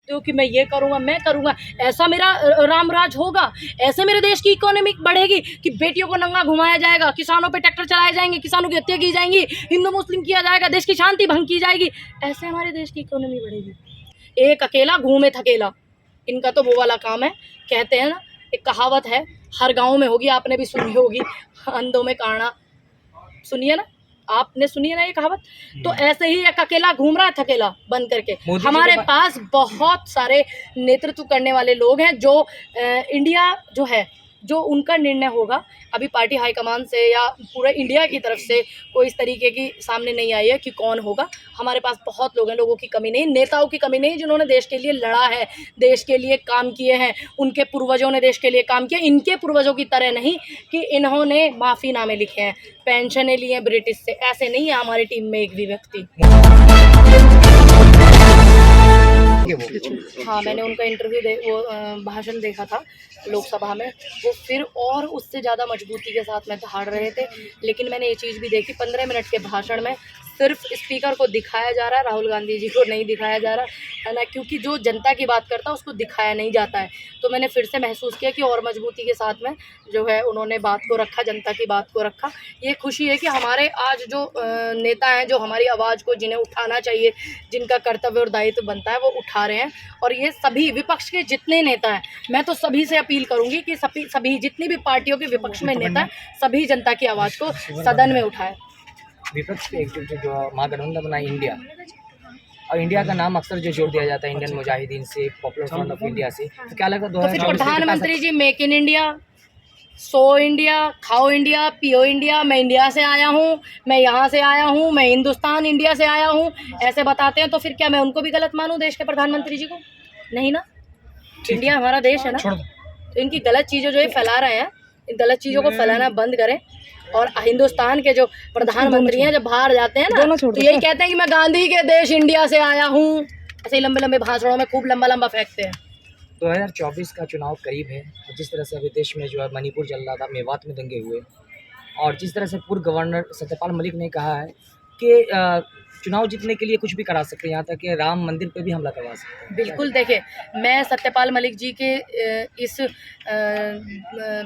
हो कि मैं ये करूँगा, मैं करूँगा, ऐसा मेरा राम राज होगा? ऐसे मेरे देश की इकोनॉमी बढ़ेगी कि बेटियों को नंगा घुमाया जाएगा, किसानों पे ट्रैक्टर चलाए जाएंगे, किसानों की हत्या की जाएंगी, हिंदू मुस्लिम किया जाएगा, देश की शांति भंग की जाएगी? ऐसे हमारे देश की इकोनॉमी बढ़ेगी? एक अकेला घूमे थकेला, इनका तो वो वाला काम है। कहते हैं ना, एक कहावत है, हर गांव में होगी, आपने भी सुनी होगी, अंधों में काना, सुनिए ना, आपने सुनी है ना ये कहावत? तो ऐसे ही एक अकेला घूम रहा है थकेला बन करके। हमारे पास बहुत सारे नेतृत्व करने वाले लोग हैं जो इंडिया जो है, जो उनका निर्णय होगा, अभी पार्टी हाईकमान से या पूरे इंडिया की तरफ से कोई इस तरीके की सामने नहीं आई है कि कौन होगा। हमारे पास बहुत लोग हैं, लोगों की कमी नहीं, नेताओं की कमी नहीं, जिन्होंने देश के लिए लड़ा है, देश के लिए काम किए हैं, उनके पूर्वजों ने देश के लिए काम किया। इनके पूर्वजों की तरह नहीं कि इन्होंने माफ़ीनामे लिखे हैं, पेंशनें ली हैं ब्रिटिश से, ऐसे नहीं है हमारी टीम में एक भी व्यक्ति। हाँ, मैंने उनका इंटरव्यू भाषण देखा था लोकसभा में, वो फिर और उससे ज़्यादा मजबूती के साथ में दहाड़ रहे थे। लेकिन मैंने ये चीज़ भी देखी, 15 मिनट के भाषण में सिर्फ स्पीकर को दिखाया जा रहा है, राहुल गांधी जी को नहीं दिखाया जा रहा है ना, क्योंकि जो जनता की बात करता है उसको दिखाया नहीं जाता है। तो मैंने फिर से महसूस किया कि और मजबूती के साथ में जो है उन्होंने बात को रखा, जनता की बात को रखा। ये खुशी है कि हमारे आज जो नेता हैं, जो हमारी आवाज़ को जिन्हें उठाना चाहिए, जिनका कर्तव्य और दायित्व बनता है, वो उठा रहे हैं। और ये सभी विपक्ष के जितने नेता हैं, मैं तो सभी से अपील करूँगी कि सभी जितनी भी पार्टियों के विपक्ष में नेता हैं, सभी जनता की आवाज़ को सदन में उठाएं। विपक्ष के एकजुट जो महागठबंधन बना इंडिया, और इंडिया का नाम अक्सर जो जोड़ दिया जाता है इंडियन मुजाहिदीन से, पॉपुलर फ्रंट ऑफ इंडिया से, तो क्या लगता है तो फिर प्रधानमंत्री जी मेक इन इंडिया, सो इंडिया, खाओ इंडिया, पियो इंडिया, मैं इंडिया से आया हूँ, मैं यहाँ से आया हूँ, मैं हिंदुस्तान इंडिया से आया हूँ, ऐसे बताते हैं, तो फिर क्या मैं उनको भी गलत मानूँ, देश के प्रधानमंत्री जी को? नहीं ना, इंडिया हमारा देश है ना। तो इनकी गलत चीज़ों जो ये फैला रहे हैं, इन गलत चीज़ों को फैलाना बंद करें। और हिंदुस्तान के जो प्रधानमंत्री हैं, जब बाहर जाते हैं ना, तो यही कहते हैं कि मैं गांधी के देश इंडिया से आया हूँ, ऐसे ही लंबे लंबे भाषणों में खूब लंबा लंबा फेंकते हैं। 2024 का चुनाव करीब है, जिस तरह से अभी देश में जो है मणिपुर चल रहा था, मेवात में दंगे हुए, और जिस तरह से पूर्व गवर्नर सत्यपाल मलिक ने कहा है कि चुनाव जीतने के लिए कुछ भी करा सकते हैं, यहाँ तक कि राम मंदिर पे भी हमला करवा सकते हैं। बिल्कुल, देखिए, मैं सत्यपाल मलिक जी के इस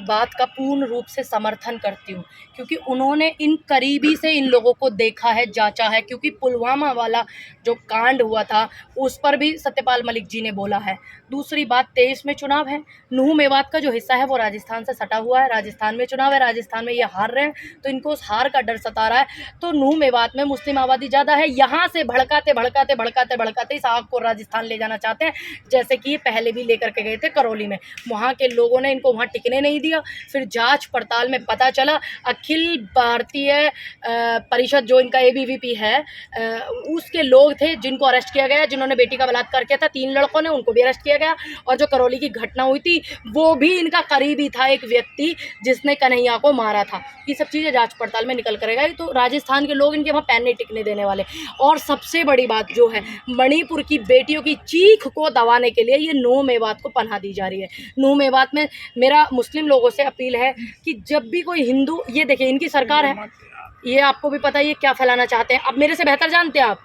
बात का पूर्ण रूप से समर्थन करती हूँ, क्योंकि उन्होंने इन करीबी से इन लोगों को देखा है, जांचा है। क्योंकि पुलवामा वाला जो कांड हुआ था, उस पर भी सत्यपाल मलिक जी ने बोला है। दूसरी बात, 23 में चुनाव है, नूह मेवात का जो हिस्सा है वो राजस्थान से सटा हुआ है, राजस्थान में चुनाव है, राजस्थान में ये हार रहे हैं, तो इनको उस हार का डर सता रहा है। तो नूह मेवात में मुस्लिम आबादी ज़्यादा है, यहाँ से भड़काते भड़काते भड़काते भड़काते इस आग को राजस्थान ले जाना चाहते हैं, जैसे कि पहले भी लेकर के गए थे करौली में। वहाँ के लोगों ने इनको वहाँ टिकने नहीं दिया। फिर जांच पड़ताल में पता चला, अखिल भारतीय परिषद जो इनका ABVP है, उसके लोग थे जिनको अरेस्ट किया गया, जिन्होंने बेटी का बलात्कार किया था, 3 लड़कों ने, उनको भी अरेस्ट किया गया। और जो करौली की घटना हुई थी, वो भी इनका करीबी था, एक व्यक्ति जिसने कन्हैया को मारा था। ये सब चीज़ें जांच पड़ताल में निकल कर आएगा। तो राजस्थान के लोग इनके वहाँ पैन नहीं टिकने देने वाले। और सबसे बड़ी बात जो है, मणिपुर की बेटियों की चीख को दबाने के लिए ये नूह मेवात को पनाह दी जा रही है। नूह मेवात में मेरा मुस्लिम लोगों से अपील है कि जब भी कोई हिंदू, ये देखिए इनकी सरकार है, ये आपको भी पता है ये क्या फैलाना चाहते हैं। अब मेरे से बेहतर जानते हैं आप,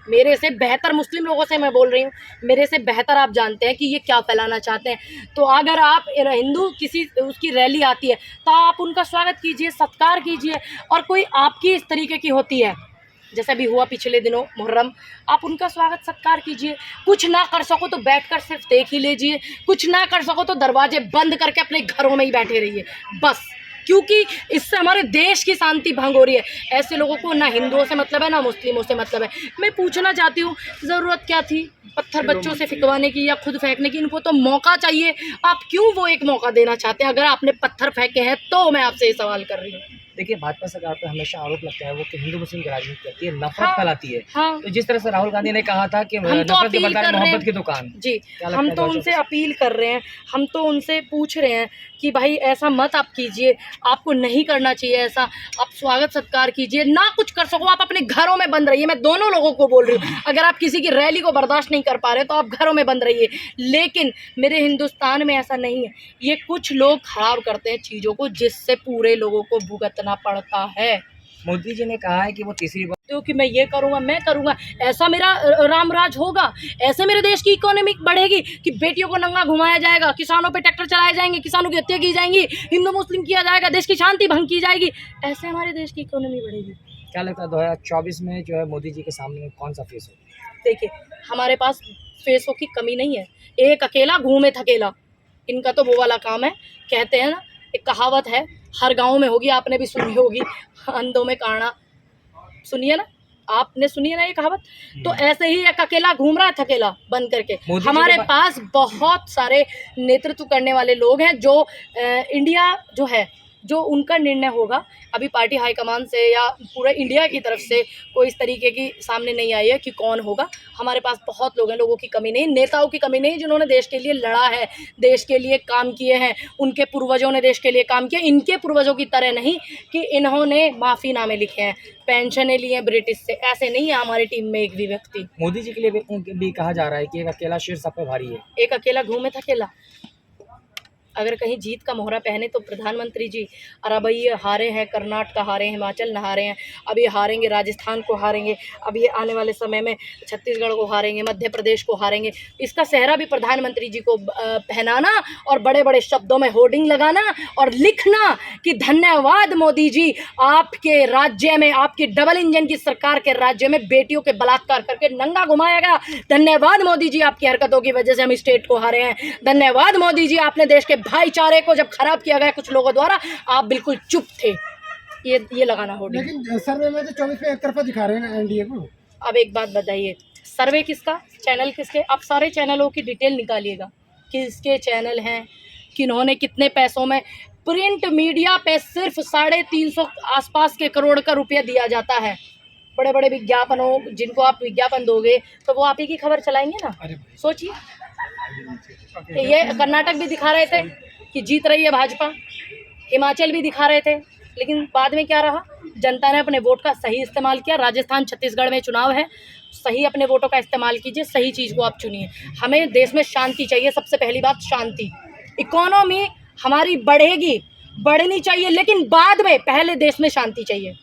मेरे से बेहतर मुस्लिम लोगों से मैं बोल रही हूँ, मेरे से बेहतर आप जानते हैं कि ये क्या फैलाना चाहते हैं। तो अगर आप हिंदू किसी उसकी रैली आती है, तो आप उनका स्वागत कीजिए, सत्कार कीजिए। और कोई आपकी इस तरीके की होती है, जैसे भी हुआ पिछले दिनों मुहर्रम, आप उनका स्वागत सत्कार कीजिए। कुछ ना कर सको तो बैठकर सिर्फ देख ही लीजिए, कुछ ना कर सको तो दरवाजे बंद करके अपने घरों में ही बैठे रहिए बस, क्योंकि इससे हमारे देश की शांति भंग हो रही है। ऐसे लोगों को ना हिंदुओं से मतलब है, ना मुस्लिमों से मतलब है। मैं पूछना चाहती हूँ, ज़रूरत क्या थी पत्थर बच्चों से फिकवाने की या खुद फेंकने की? इनको तो मौका चाहिए, आप क्यों वो एक मौका देना चाहते हैं? अगर आपने पत्थर फेंके हैं तो मैं आपसे ये सवाल कर रही हूँ। देखिए, भाजपा सरकार पर हमेशा आरोप लगता है वो कि हिंदू मुस्लिम की राजनीति करती है, नफरत फैलाती है। हाँ, तो जिस तरह से राहुल गांधी ने कहा था कि नफरत के बदले मोहब्बत की दुकान, जी, हम तो उनसे अपील कर रहे हैं, हम तो उनसे पूछ रहे हैं कि भाई ऐसा मत आप कीजिए, आपको नहीं करना चाहिए ऐसा। आप स्वागत सत्कार कीजिए, ना कुछ कर सको आप अपने घरों में बंद रहिए। मैं दोनों लोगों को बोल रही हूँ, अगर आप किसी की रैली को बर्दाश्त नहीं कर पा रहे तो आप घरों में बंद रहिए। लेकिन मेरे हिंदुस्तान में ऐसा नहीं है, ये कुछ लोग खराब करते हैं चीज़ों को, जिससे पूरे लोगों को भुगतना पड़ता है। मोदी जी ने कहा है कि वो तीसरी बार तो कि मैं ये करूंगा, मैं करूंगा, ऐसा मेरा रामराज होगा, ऐसे मेरे देश की इकोनॉमी बढ़ेगी कि बेटियों को नंगा घुमाया जाएगा, किसानों पे ट्रैक्टर चलाए जाएंगे, किसानों की हत्या की जाएंगी, हिंदू मुस्लिम किया जाएगा, देश की शांति भंग की जाएगी, ऐसे हमारे देश की इकोनॉमी बढ़ेगी। क्या लगता है 2024 में जो है मोदी जी के सामने कौन सा फेस होगा? देखिए, हमारे पास फेसों की कमी नहीं है, एक अकेला घूमे थकेला, इनका तो वो वाला काम है। कहते हैं ना, एक कहावत है, हर गांव में होगी, आपने भी सुनी होगी, अंधों में काना, सुनिए ना, आपने सुनी है ना ये कहावत। तो ऐसे ही एक अकेला घूम रहा है थकेला बन करके। मोदी जी हमारे के पास बहुत सारे नेतृत्व करने वाले लोग हैं जो इंडिया जो है, जो उनका निर्णय होगा, अभी पार्टी हाईकमान से या पूरे इंडिया की तरफ से कोई इस तरीके की सामने नहीं आई है कि कौन होगा। हमारे पास बहुत लोग हैं, लोगों की कमी नहीं, नेताओं की कमी नहीं, जिन्होंने देश के लिए लड़ा है, देश के लिए काम किए हैं, उनके पूर्वजों ने देश के लिए काम किया, इनके पूर्वजों की तरह नहीं कि इन्होंने माफ़ीनामे लिखे हैं, पेंशनें ली हैं ब्रिटिश से, ऐसे नहीं है हमारी टीम में एक भी व्यक्ति। मोदी जी के लिए भी कहा जा रहा है कि एक अकेला शेर सब पे भारी है। एक अकेला घूमे थकेला, अगर कहीं जीत का मोहरा पहने तो प्रधानमंत्री जी, और अब ये हारे हैं, कर्नाटक हारे हैं, हिमाचल हारे हैं, अब ये हारेंगे, राजस्थान को हारेंगे, अब ये आने वाले समय में छत्तीसगढ़ को हारेंगे, मध्य प्रदेश को हारेंगे। इसका सेहरा भी प्रधानमंत्री जी को पहनाना और बड़े बड़े शब्दों में होर्डिंग लगाना और लिखना कि धन्यवाद मोदी जी, आपके राज्य में, आपकी डबल इंजन की सरकार के राज्य में बेटियों के बलात्कार करके नंगा घुमाया गया। धन्यवाद मोदी जी, आपकी हरकतों की वजह से हम स्टेट को हारे हैं। धन्यवाद मोदी जी, आपने देश के भाईचारे को जब खराब किया गया कुछ लोगों द्वारा, आप बिल्कुल चुप थे। ये लगाना होगा। लेकिन सर्वे में तो 24 पे एक तरफा दिखा रहे हैं एनडीए को। अब एक बात बताइए, सर्वे किसका, चैनल किसके? आप सारे चैनलों की डिटेल निकालिएगा, किसके चैनल हैं, किन्होंने कितने पैसों में। प्रिंट मीडिया पे सिर्फ 350 आसपास के करोड़ का रुपया दिया जाता है। बड़े बड़े विज्ञापनों, जिनको आप विज्ञापन दोगे तो वो आप ही की खबर चलाएंगे ना। सोचिए, ये कर्नाटक भी दिखा रहे थे कि जीत रही है भाजपा, हिमाचल भी दिखा रहे थे, लेकिन बाद में क्या रहा, जनता ने अपने वोट का सही इस्तेमाल किया। राजस्थान छत्तीसगढ़ में चुनाव है, सही अपने वोटों का इस्तेमाल कीजिए, सही चीज़ को आप चुनिए। हमें देश में शांति चाहिए, सबसे पहली बात शांति। इकोनॉमी हमारी बढ़ेगी, बढ़नी चाहिए, लेकिन बाद में पहले देश में शांति चाहिए,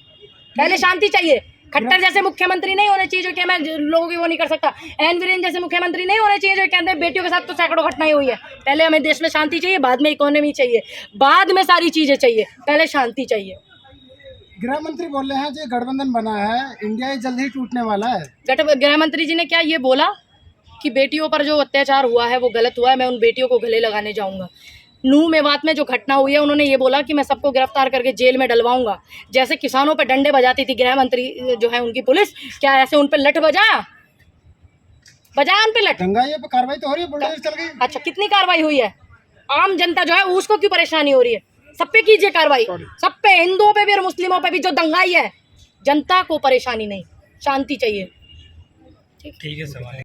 पहले शांति चाहिए। खट्टर जैसे मुख्यमंत्री नहीं होने चाहिए जो कि मैं लोगों की वो नहीं कर सकता। एन वीरेन जैसे मुख्यमंत्री नहीं होने चाहिए जो कहते हैं बेटियों के साथ तो सैकड़ों घटनाएं हुई है। पहले हमें देश में शांति चाहिए, बाद में इकोनॉमी चाहिए, बाद में सारी चीज़ें चाहिए, पहले शांति चाहिए। गृह मंत्री बोल रहे हैं जो गठबंधन बना है, इंडिया जल्द ही टूटने वाला है। गृह मंत्री जी ने क्या ये बोला कि बेटियों पर जो अत्याचार हुआ है वो गलत हुआ है, मैं उन बेटियों को गले लगाने जाऊँगा। नूह मेवात में जो घटना हुई है, उन्होंने ये बोला कि मैं सबको गिरफ्तार करके जेल में डलवाऊंगा। जैसे किसानों पे डंडे बजाती थी गृह मंत्री जो है उनकी पुलिस, क्या ऐसे उन पे लठ बजाया उन पे लठ? गंगा ये पे कार्रवाई तो हो रही है, बुलडोजर चल गई। अच्छा, कितनी कार्रवाई हुई है? आम जनता जो है उसको क्यों परेशानी हो रही है? सब पे कीजिए कार्रवाई, सब पे, हिंदुओं पे भी और मुस्लिमों पे भी। जो दंगाई है, जनता को परेशानी नहीं, शांति चाहिए। ठीक है सवाल।